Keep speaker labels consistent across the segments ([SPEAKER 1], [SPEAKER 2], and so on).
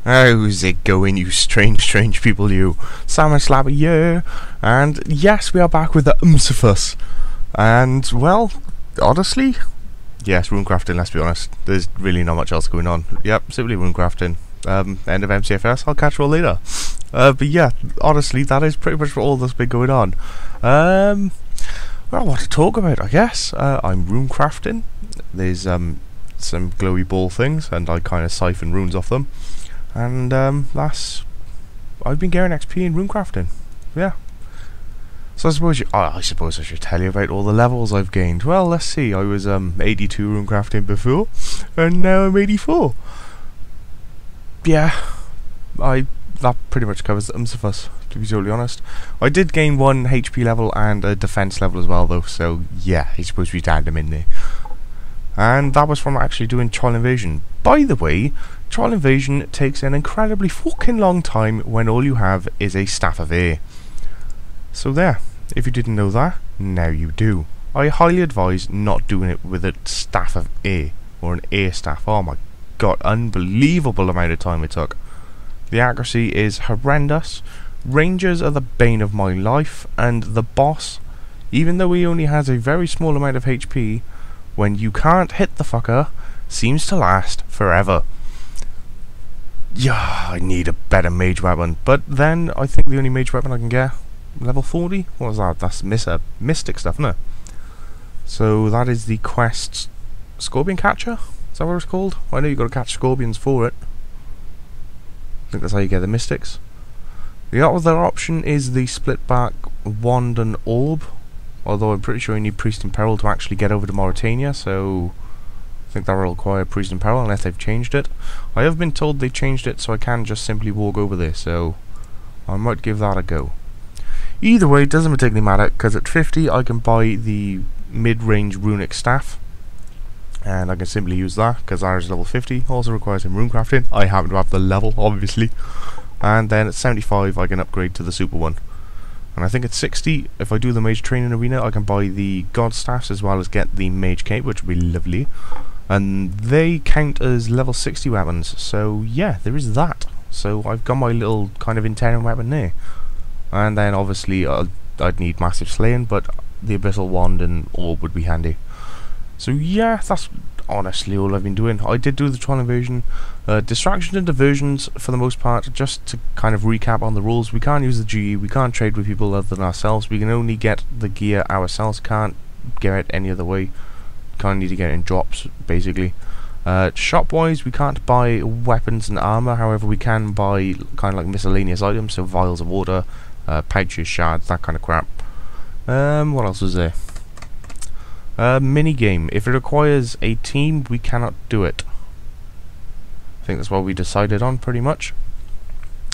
[SPEAKER 1] How's it going, you strange people, you? Sam and Slabby here, and yes, we are back with the MCFS. And, well, honestly, yes, runecrafting, let's be honest. There's really not much else going on. Yep, simply runecrafting. End of MCFS, I'll catch you all later. But yeah, honestly, that is pretty much all that's been going on. Well, what to talk about, I guess. I'm runecrafting. There's some glowy ball things, and I kind of siphon runes off them. And I've been getting XP in runecrafting. Yeah. So I suppose I should tell you about all the levels I've gained. Well, let's see. I was 82 runecrafting before, and now I'm 84. Yeah, that pretty much covers the MCFS, to be totally honest. I did gain 1 HP level and a defense level as well, though. So yeah, he's supposed to be down them in there. And that was from actually doing Trial Invasion. By the way, Trial Invasion takes an incredibly fucking long time when all you have is a Staff of Air. So there, if you didn't know that, now you do. I highly advise not doing it with a Staff of Air, or an Air Staff. Oh my god, unbelievable amount of time it took. The accuracy is horrendous, Rangers are the bane of my life, and the boss, even though he only has a very small amount of HP, when you can't hit the fucker, seems to last forever. Yeah, I need a better mage weapon, but then I think the only mage weapon I can get, level 40? What was that? That's mystic stuff, isn't it? So that is the quest Scorpion Catcher? Is that what it's called? I know you've got to catch scorpions for it. I think that's how you get the mystics. The other option is the split back wand and orb, although I'm pretty sure you need Priest in Peril to actually get over to Mauritania, so I think that will require Priest in Peril unless they've changed it. I have been told they changed it, so I can just simply walk over there, so I might give that a go. Either way, it doesn't particularly matter, because at 50 I can buy the mid-range runic staff, and I can simply use that, because ours is level 50, also requires some runecrafting. I happen to have the level, obviously. And then at 75 I can upgrade to the super one. And I think at 60, if I do the Mage Training Arena, I can buy the God Staffs as well as get the Mage Cape, which would be lovely. And they count as level 60 weapons, so yeah, there is that. So I've got my little kind of Interim weapon there. And then obviously I'd need Massive Slaying, but the Abyssal Wand and Orb would be handy. So yeah, that's honestly all I've been doing. I did do the Trial Invasion. Distractions and diversions for the most part, just to kind of recap on the rules. We can't use the GE, we can't trade with people other than ourselves, we can only get the gear ourselves, can't get it any other way. Kind of need to get it in drops, basically. Shop wise, we can't buy weapons and armor, however we can buy kind of like miscellaneous items, so vials of water, pouches, shards, that kind of crap. What else was there? Minigame. If it requires a team, we cannot do it. I think that's what we decided on, pretty much.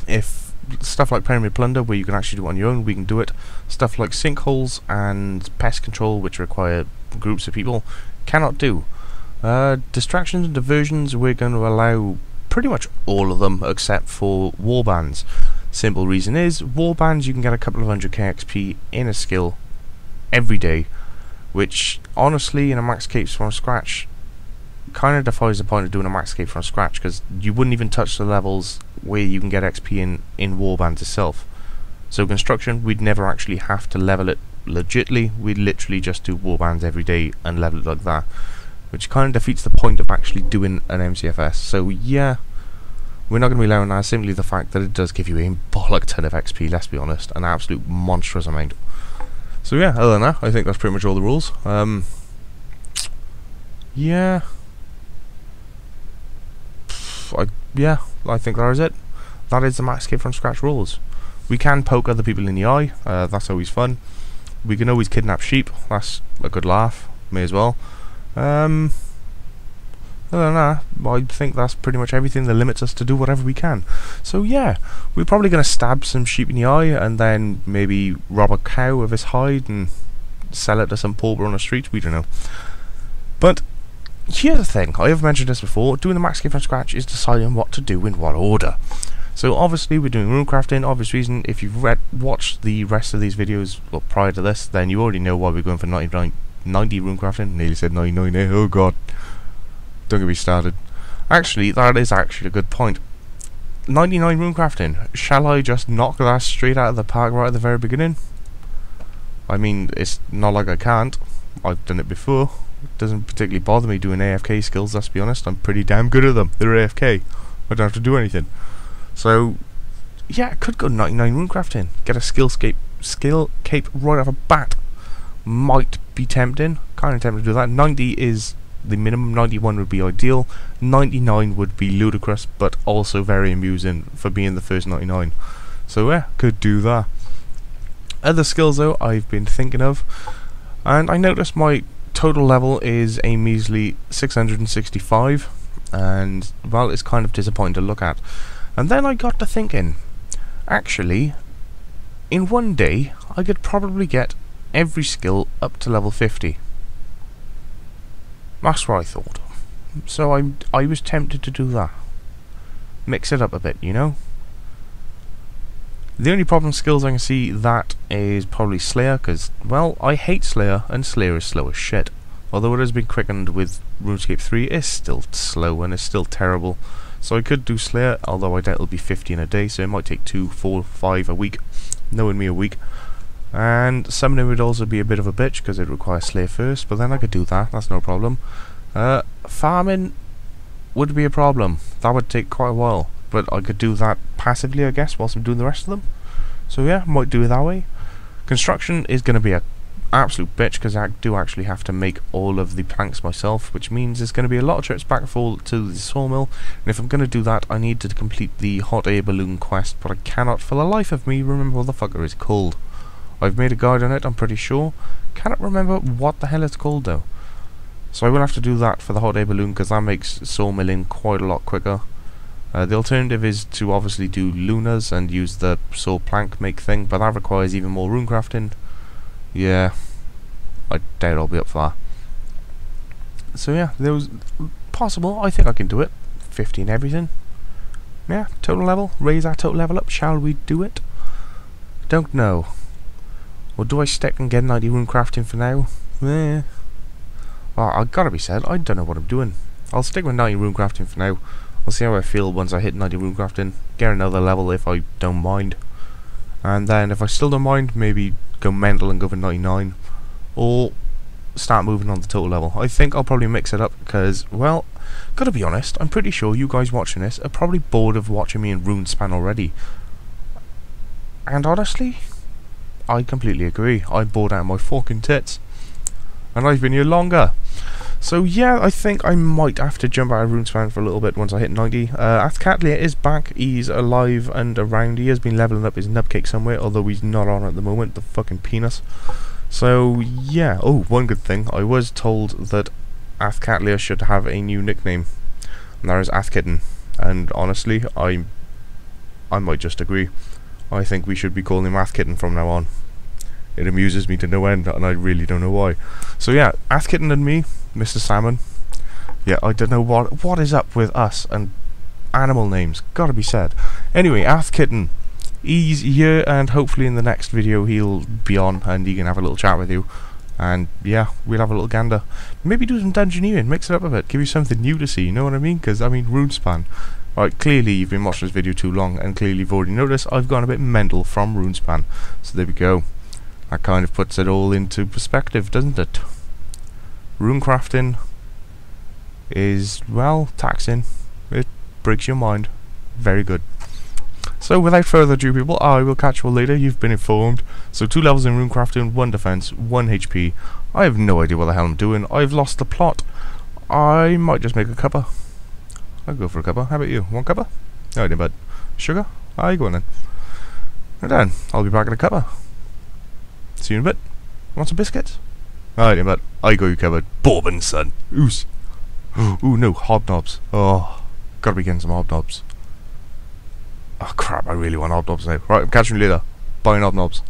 [SPEAKER 1] If stuff like Pyramid Plunder, where you can actually do it on your own, we can do it. Stuff like sinkholes and pest control, which require groups of people, cannot do. Distractions and diversions, we're going to allow pretty much all of them, except for warbands. Simple reason is, warbands you can get a couple of 100k XP in a skill every day, which honestly in a max cape from scratch kind of defies the point of doing a max cape from scratch, because you wouldn't even touch the levels where you can get XP in warbands itself. So construction, we'd never actually have to level it legitly, we'd literally just do warbands every day and level it like that, which kind of defeats the point of actually doing an MCFS. So yeah, we're not going to be allowing that, simply the fact that it does give you a bollock ton of XP, let's be honest, an absolute monstrous amount. So yeah, other than that, I think that's pretty much all the rules. Yeah. I think that is it. That is the max cape from scratch rules. We can poke other people in the eye, that's always fun. We can always kidnap sheep, that's a good laugh, may as well. Other than that, I think that's pretty much everything that limits us to do whatever we can. So yeah, we're probably going to stab some sheep in the eye and then maybe rob a cow of its hide and sell it to some pauper on the street, we don't know. But here's the thing, I have mentioned this before, doing the max cape from scratch is deciding what to do in what order. So obviously we're doing runecrafting, obvious reason. If you've watched the rest of these videos prior to this, then you already know why we're going for 90 runecrafting. Nearly said 99 there, oh god. Don't get me started. Actually, that is actually a good point. 99 runecrafting. Shall I just knock that straight out of the park right at the very beginning? I mean, it's not like I can't. I've done it before. It doesn't particularly bother me doing AFK skills, let's be honest. I'm pretty damn good at them. They're AFK. I don't have to do anything. So, yeah, I could go 99 runecrafting. Get a skill cape right off a bat. Might be tempting. Kind of tempted to do that. 90 is the minimum. 91 would be ideal. 99 would be ludicrous, but also very amusing for being the first 99. So yeah, could do that. Other skills though I've been thinking of, and I noticed my total level is a measly 665, and well, it's kind of disappointing to look at. And then I got to thinking, actually, in one day I could probably get every skill up to level 50. That's what I thought. So I was tempted to do that. Mix it up a bit, you know? The only problem skills I can see that is probably Slayer, because, well, I hate Slayer, and Slayer is slow as shit. Although it has been quickened with RuneScape 3, it's still slow and it's still terrible. So I could do Slayer, although I doubt it'll be 50 in a day, so it might take 2, 4, 5 a week. Knowing me, a week. And summoning would also be a bit of a bitch, because it requires Slayer first, but then I could do that, that's no problem. Farming would be a problem. That would take quite a while. But I could do that passively, I guess, whilst I'm doing the rest of them. So yeah, might do it that way. Construction is going to be an absolute bitch, because I do actually have to make all of the planks myself, which means there's going to be a lot of trips back and forth to the sawmill. And if I'm going to do that, I need to complete the hot air balloon quest, but I cannot for the life of me remember what the fucker is called. I've made a guide on it, I'm pretty sure. Cannot remember what the hell it's called though. So I will have to do that for the hot air balloon, because that makes sawmilling quite a lot quicker. The alternative is to obviously do lunas and use the saw plank make thing, but that requires even more runecrafting. Yeah, I doubt I'll be up for that. So yeah, there was possible. I think I can do it. 50 and everything. Yeah, total level. Raise our total level up. Shall we do it? Don't know. Or do I stick and get 90 runecrafting for now? Eh. Well, I gotta be said, I don't know what I'm doing. I'll stick with 90 runecrafting for now. I'll see how I feel once I hit 90 runecrafting. Get another level if I don't mind. And then if I still don't mind, maybe go mental and go for 99. Or start moving on the total level. I think I'll probably mix it up because, well, gotta be honest, I'm pretty sure you guys watching this are probably bored of watching me in RuneSpan already. And honestly, I completely agree. I'm bored out of my fucking tits. And I've been here longer. So yeah, I think I might have to jump out of RuneSpan for a little bit once I hit 90. Athkatlia is back, he's alive and around. He has been leveling up his nubcake somewhere, although he's not on at the moment, the fucking penis. So yeah, oh, one good thing, I was told that Athkatlia should have a new nickname, and that is Athkitten. And honestly, I might just agree. I think we should be calling him Athkitten from now on. It amuses me to no end, and I really don't know why. So yeah, Athkitten and me, Mr. Salmon. Yeah, I don't know what is up with us and animal names. Gotta be said. Anyway, Athkitten, he's here, and hopefully in the next video he'll be on, and he can have a little chat with you. And yeah, we'll have a little gander. Maybe do some dungeoneering, mix it up a bit, give you something new to see. You know what I mean? Because I mean, RuneSpan. Right, clearly you've been watching this video too long, and clearly you've already noticed I've gone a bit mental from RuneSpan. So there we go. That kind of puts it all into perspective, doesn't it? Runecrafting is, well, taxing. It breaks your mind. Very good. So without further ado, people, I will catch you all later. You've been informed. So 2 levels in runecrafting, 1 defense, 1 HP. I have no idea what the hell I'm doing. I've lost the plot. I might just make a cuppa. I'll go for a cuppa. How about you? Want cuppa? No, but sugar? Aye, go on then. And then I'll be back at a cuppa. See you in a bit. Want some biscuits? Alright, but I got you covered. Bourbon, son. Oos. Ooh, no, hobnobs. Oh, gotta be getting some hobnobs. Oh crap, I really want hobnobs now. Right, I'm catching you later. Buying hobnobs.